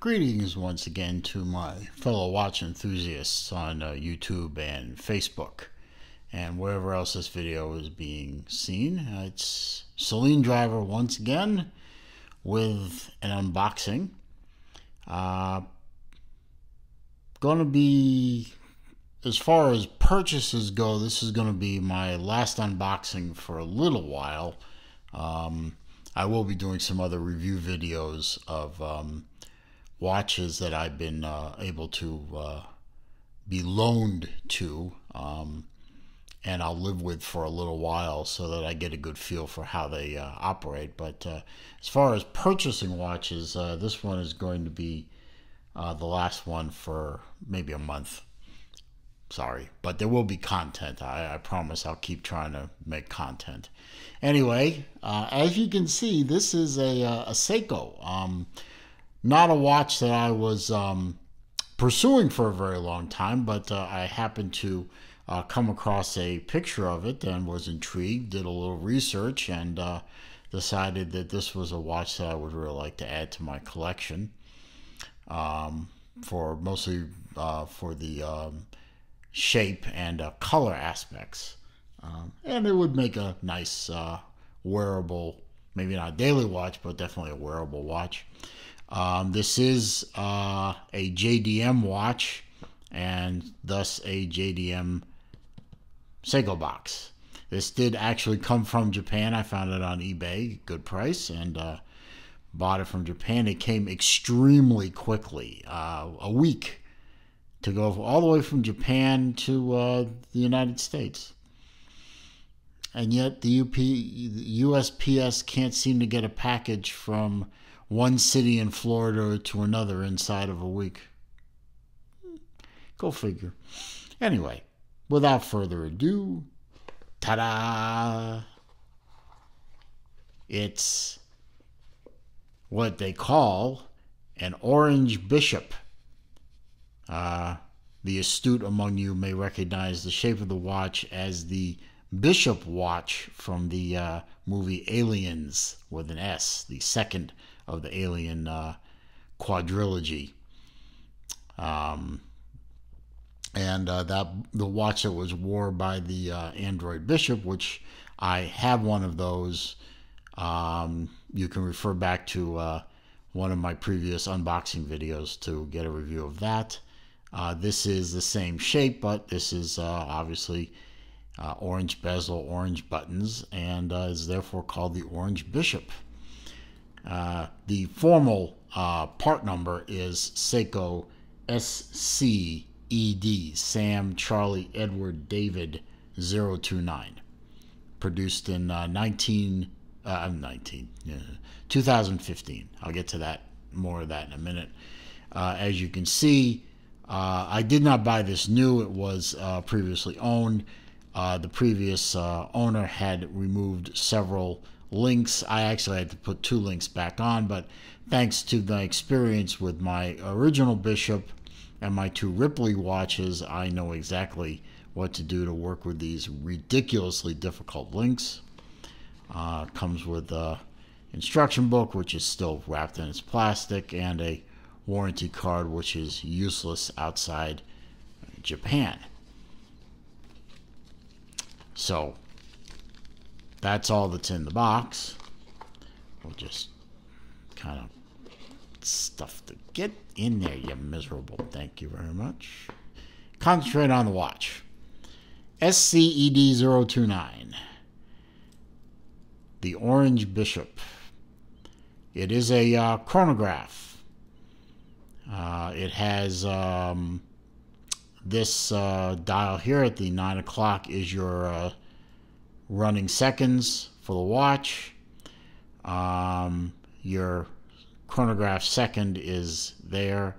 Greetings once again to my fellow watch enthusiasts on YouTube and Facebook and wherever else this video is being seen. It's Celine Driver once again with an unboxing. Going to be, as far as purchases go, this is going to be my last unboxing for a little while. I will be doing some other review videos of watches that I've been able to be loaned to and I'll live with for a little while so that I get a good feel for how they operate. But as far as purchasing watches, this one is going to be the last one for maybe a month. Sorry, but there will be content. I promise I'll keep trying to make content. Anyway, as you can see, this is a Seiko. Not a watch that I was pursuing for a very long time, but I happened to come across a picture of it and was intrigued, did a little research, and decided that this was a watch that I would really like to add to my collection, for mostly for the shape and color aspects. And it would make a nice wearable, maybe not a daily watch, but definitely a wearable watch. This is a JDM watch and thus a JDM Seiko box. This did actually come from Japan. I found it on eBay, good price, and bought it from Japan. It came extremely quickly, a week to go all the way from Japan to the United States. And yet the USPS can't seem to get a package from one city in Florida to another inside of a week. Go figure. Anyway, without further ado, ta-da! It's what they call an orange bishop. The astute among you may recognize the shape of the watch as the Bishop watch from the movie Aliens with an S, the second of the Alien quadrilogy. And that the watch that was worn by the android Bishop, which I have one of those. You can refer back to one of my previous unboxing videos to get a review of that. This is the same shape, but this is obviously orange bezel, orange buttons, and is therefore called the Orange Bishop. The formal part number is Seiko SCED, Sam Charlie Edward David 029, produced in 2015. I'll get to that, more of that in a minute. As you can see, I did not buy this new. It was previously owned. The previous owner had removed several links. I actually had to put 2 links back on, but thanks to the experience with my original Bishop and my 2 Ripley watches, I know exactly what to do to work with these ridiculously difficult links. Comes with an instruction book, which is still wrapped in its plastic, and a warranty card, which is useless outside Japan. So that's all that's in the box. We'll just kind of stuff to get in there, you miserable. Thank you very much. Concentrate on the watch. SCED029. The Orange Bishop. It is a chronograph. It has this dial here at the 9 o'clock is your running seconds for the watch. Your chronograph second is there,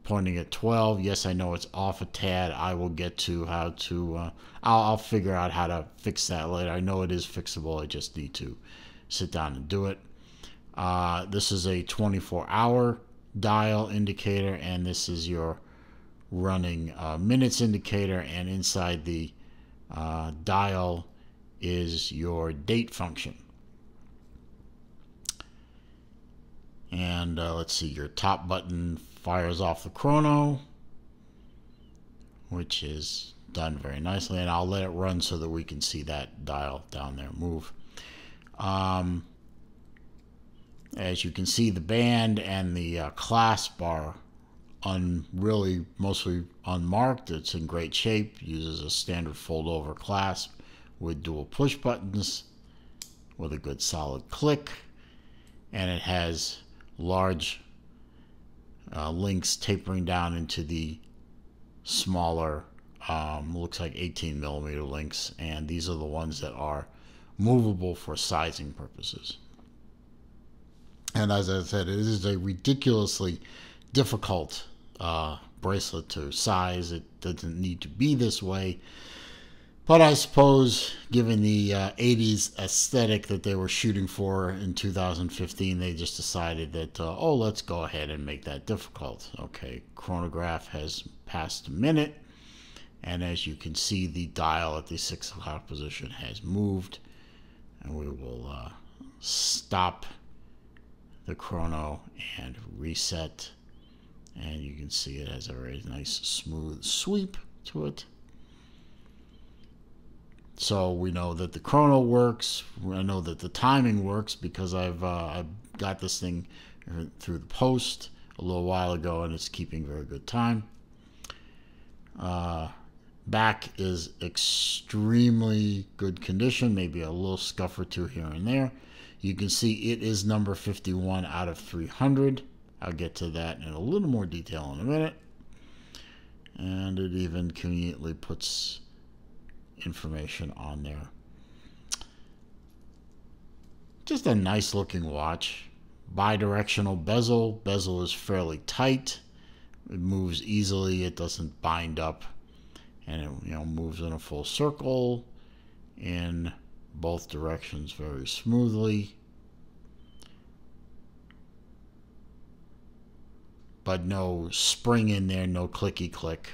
pointing at 12. Yes, I know it's off a tad. I will get to how to, I'll figure out how to fix that later. I know it is fixable. I just need to sit down and do it. This is a 24-hour dial indicator, and this is your running minutes indicator, and inside the dial is your date function. And let's see, your top button fires off the chrono, which is done very nicely. And I'll let it run so that we can see that dial down there move. As you can see, the band and the clasp are really mostly unmarked. It's in great shape. Uses a standard fold-over clasp with dual push buttons with a good solid click, and it has large links tapering down into the smaller, looks like 18mm links, and these are the ones that are movable for sizing purposes. And as I said, it is a ridiculously difficult bracelet to size. It doesn't need to be this way. But I suppose, given the 80s aesthetic that they were shooting for in 2015, they just decided that, oh, let's go ahead and make that difficult. Okay, chronograph has passed a minute. And as you can see, the dial at the 6 o'clock position has moved. And we will stop the chrono and reset. And you can see it has a very nice smooth sweep to it. So we know that the chrono works. I know that the timing works because I've got this thing through the post a little while ago, and it's keeping very good time. Back is extremely good condition, maybe a little scuff or two here and there. You can see it is number 51 out of 300. I'll get to that in a little more detail in a minute. And it even conveniently puts information on there. Just a nice looking watch. Bi-directional bezel. Bezel is fairly tight. It moves easily. It doesn't bind up. And it moves in a full circle in both directions very smoothly. But no spring in there, no clicky click.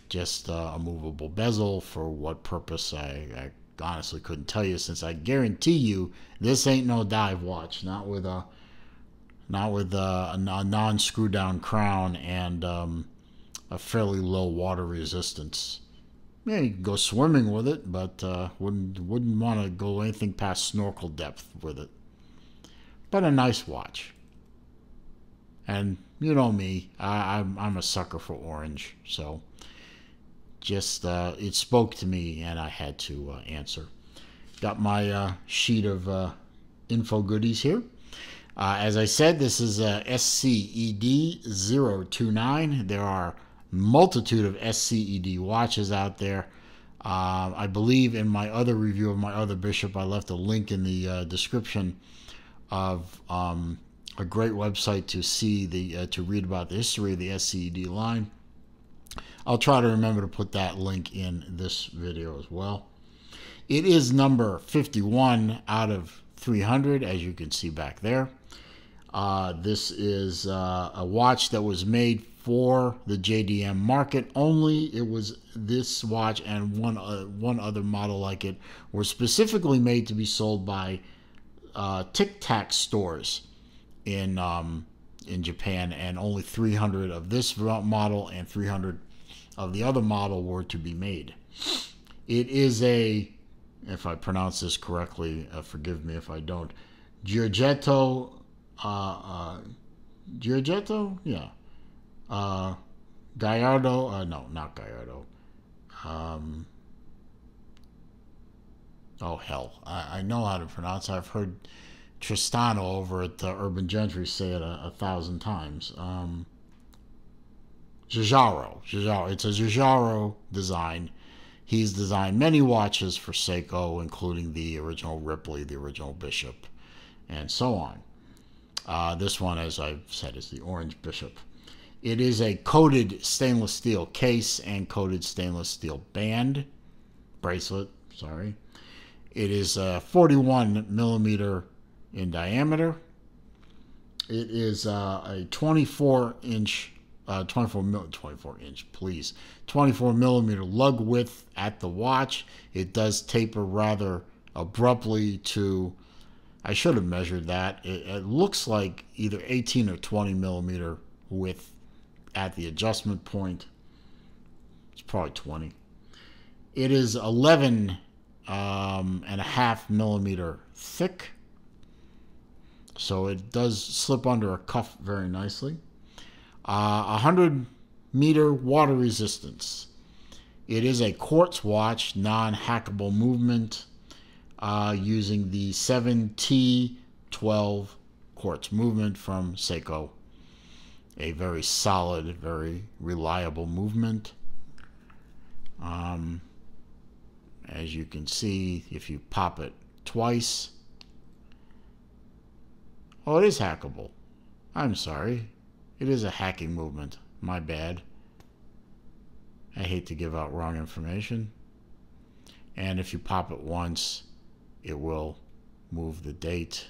Just a movable bezel. For what purpose, I honestly couldn't tell you, since I guarantee you this ain't no dive watch. Not with a non-screw down crown and a fairly low water resistance. Yeah, you can go swimming with it, but wouldn't want to go anything past snorkel depth with it. But a nice watch. And you know me, I'm a sucker for orange, so just it spoke to me, and I had to answer. Got my sheet of info goodies here. As I said, this is SCED029. There are multitude of SCED watches out there. I believe in my other review of my other Bishop, I left a link in the description of a great website to see to read about the history of the SCED line. I'll try to remember to put that link in this video as well. It is number 51 out of 300, as you can see back there. This is a watch that was made for the JDM market only. It was this watch and one other model like it were specifically made to be sold by Tic Tac stores in Japan, and only 300 of this model and 300 of the other model were to be made. It is a, if I pronounce this correctly, forgive me if I don't, Giorgetto, Giorgetto, yeah, Gallardo, no, not Gallardo, oh hell, I know how to pronounce it. I've heard Tristano over at Urban Gentry say it a thousand times. Giugiaro. It's a Giugiaro design. He's designed many watches for Seiko, including the original Ripley, the original Bishop, and so on. This one, as I've said, is the Orange Bishop. It is a coated stainless steel case and coated stainless steel bracelet. Sorry. It is 41 millimeter in diameter. It is a 24 millimeter lug width at the watch. It does taper rather abruptly to I should have measured that. It looks like either 18 or 20 millimeter width at the adjustment point. It's probably 20. It is 11 and a half millimeter thick, so it does slip under a cuff very nicely. 100-meter water resistance. It is a quartz watch, non-hackable movement, using the 7T12 quartz movement from Seiko. A very solid, very reliable movement. As you can see, if you pop it twice, oh, it is hackable. I'm sorry. It is a hacking movement. My bad. I hate to give out wrong information. And if you pop it once, it will move the date.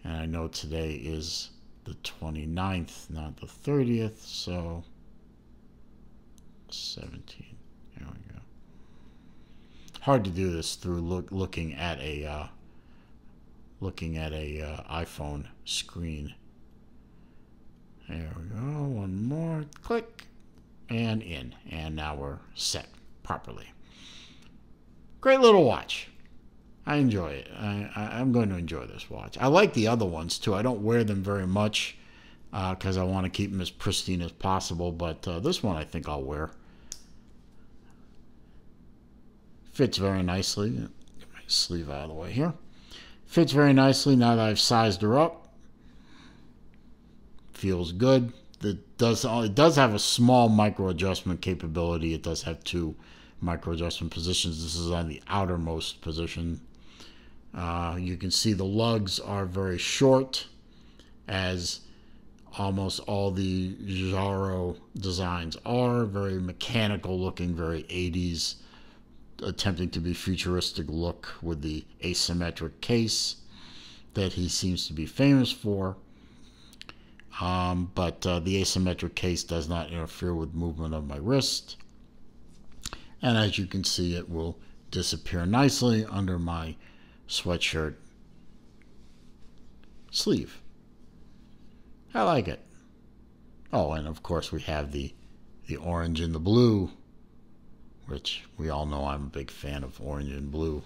And I know today is the 29th, not the 30th, so 17. There we go. Hard to do this through looking at a iPhone screen. There we go. One more click and in, and now we're set properly. Great little watch. I enjoy it. I'm going to enjoy this watch. I like the other ones too. I don't wear them very much because I want to keep them as pristine as possible, but this one I think I'll wear. Fits very nicely. Get my sleeve out of the way here. Fits very nicely now that I've sized her up. Feels good. It does have a small micro adjustment capability. It does have 2 micro adjustment positions. This is on the outermost position. You can see the lugs are very short, as almost all the Giugiaro designs are. Very mechanical looking, very 80s, attempting to be futuristic look with the asymmetric case that he seems to be famous for. But the asymmetric case does not interfere with movement of my wrist. And as you can see, it will disappear nicely under my sweatshirt sleeve. I like it. Oh, and of course we have the orange and the blue, which we all know I'm a big fan of orange and blue.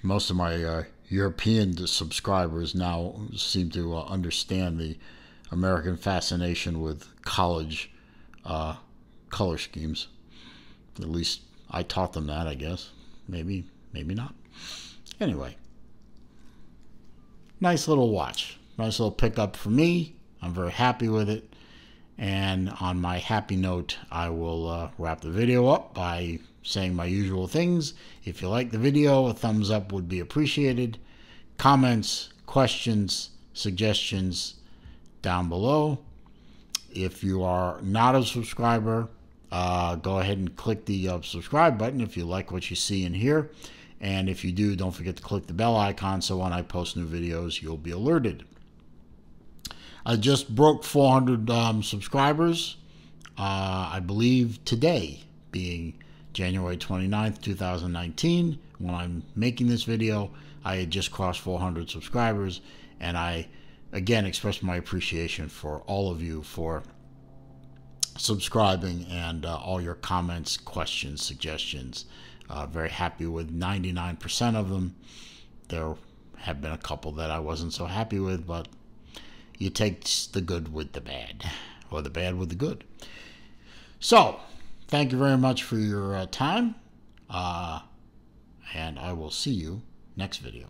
Most of my European subscribers now seem to understand the American fascination with college color schemes. At least I taught them that, I guess. Maybe not. Anyway, nice little watch. Nice little pickup for me. I'm very happy with it. And on my happy note, I will wrap the video up by saying my usual things. If you like the video, a thumbs up would be appreciated. Comments, questions, suggestions down below. If you are not a subscriber, go ahead and click the subscribe button if you like what you see in here. And if you do, don't forget to click the bell icon so when I post new videos, you'll be alerted. I just broke 400 subscribers, I believe today, being January 29th, 2019. When I'm making this video, I had just crossed 400 subscribers, and I, again, express my appreciation for all of you for subscribing and all your comments, questions, suggestions. Very happy with 99% of them. There have been a couple that I wasn't so happy with, but you take the good with the bad, or the bad with the good. So, thank you very much for your time, and I will see you next video.